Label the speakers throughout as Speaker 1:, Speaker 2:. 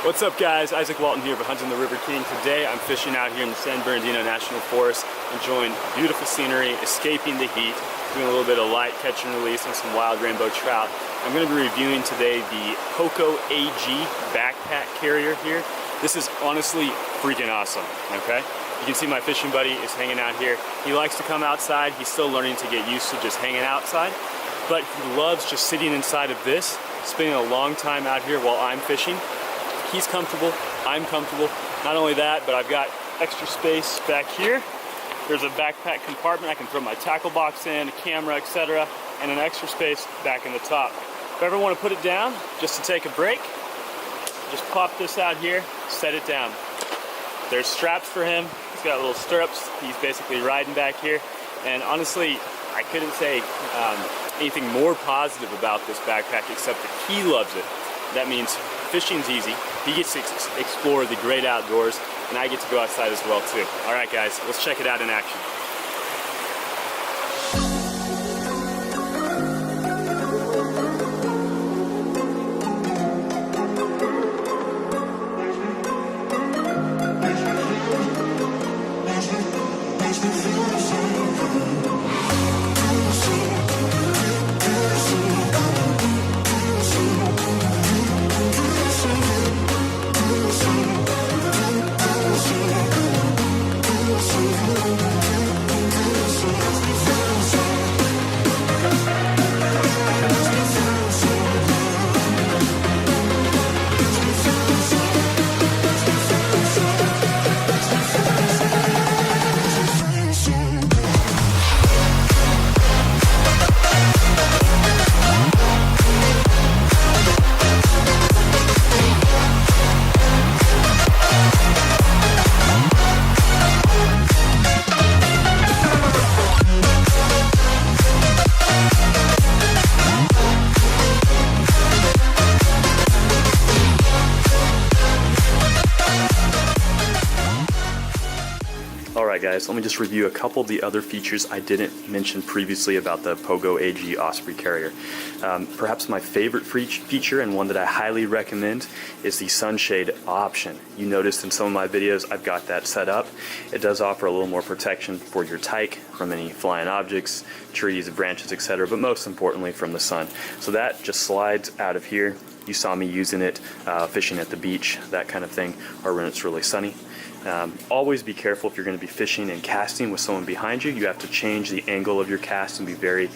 Speaker 1: What's up guys, Isaac Walton here for Hunting the River King. Today I'm fishing out here in the San Bernardino National Forest, enjoying beautiful scenery, escaping the heat, doing a little bit of light catch and release on some wild rainbow trout. I'm going to be reviewing today the Poco AG backpack carrier here. This is honestly freaking awesome, okay? You can see my fishing buddy is hanging out here. He likes to come outside. He's still learning to get used to just hanging outside, but he loves just sitting inside of this, spending a long time out here while I'm fishing. He's comfortable, I'm comfortable. Not only that, but I've got extra space back here. There's a backpack compartment I can throw my tackle box in, a camera, etc., and an extra space back in the top. If I ever want to put it down, just to take a break, just pop this out here, set it down. There's straps for him. He's got little stirrups. He's basically riding back here. And honestly, I couldn't say anything more positive about this backpack except that he loves it. That means fishing's easy. He gets to explore the great outdoors, and I get to go outside as well too. All right guys, let's check it out in action. Alright guys, let me just review a couple of the other features I didn't mention previously about the Poco AG Osprey carrier. Perhaps my favorite feature, and one that I highly recommend, is the sunshade option. You noticed in some of my videos I've got that set up. It does offer a little more protection for your tyke from any flying objects, trees, branches, etc., but most importantly from the sun. So that just slides out of here. You saw me using it fishing at the beach, that kind of thing, or when it's really sunny. Always be careful if you're going to be fishing and casting with someone behind you. You have to change the angle of your cast and be very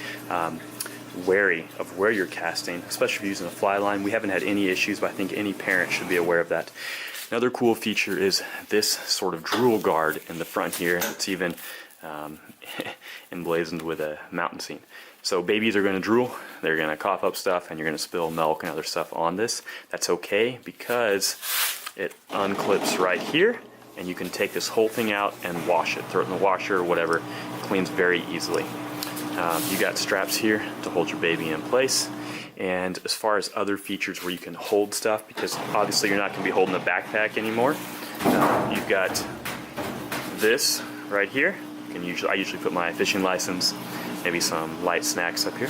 Speaker 1: wary of where you're casting, especially if you're using a fly line. We haven't had any issues, but I think any parent should be aware of that. Another cool feature is this sort of drool guard in the front here. It's even emblazoned with a mountain scene. So babies are going to drool, they're going to cough up stuff, and you're going to spill milk and other stuff on this. That's okay because it unclips right here, and you can take this whole thing out and wash it. Throw it in the washer or whatever. It cleans very easily. You got straps here to hold your baby in place. And as far as other features where you can hold stuff, because obviously you're not going to be holding a backpack anymore, you've got this right here. I usually put my fishing license, maybe some light snacks up here.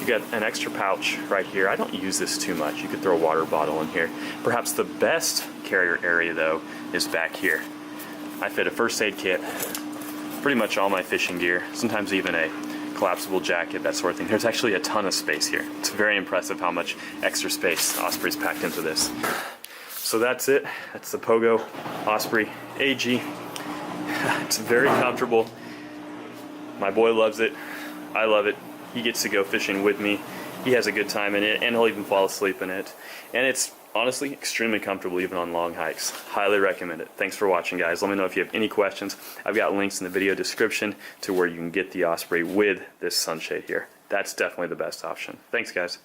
Speaker 1: You got an extra pouch right here. I don't use this too much. You could throw a water bottle in here. Perhaps the best carrier area though is back here. I fit a first aid kit, pretty much all my fishing gear, sometimes even a collapsible jacket, that sort of thing. There's actually a ton of space here. It's very impressive how much extra space Osprey's packed into this. So that's it. That's the Poco Osprey AG. It's very comfortable. My boy loves it. I love it. He gets to go fishing with me. He has a good time in it, and he'll even fall asleep in it. And it's honestly extremely comfortable even on long hikes. Highly recommend it. Thanks for watching guys. Let me know if you have any questions. I've got links in the video description to where you can get the Osprey with this sunshade here. That's definitely the best option. Thanks guys.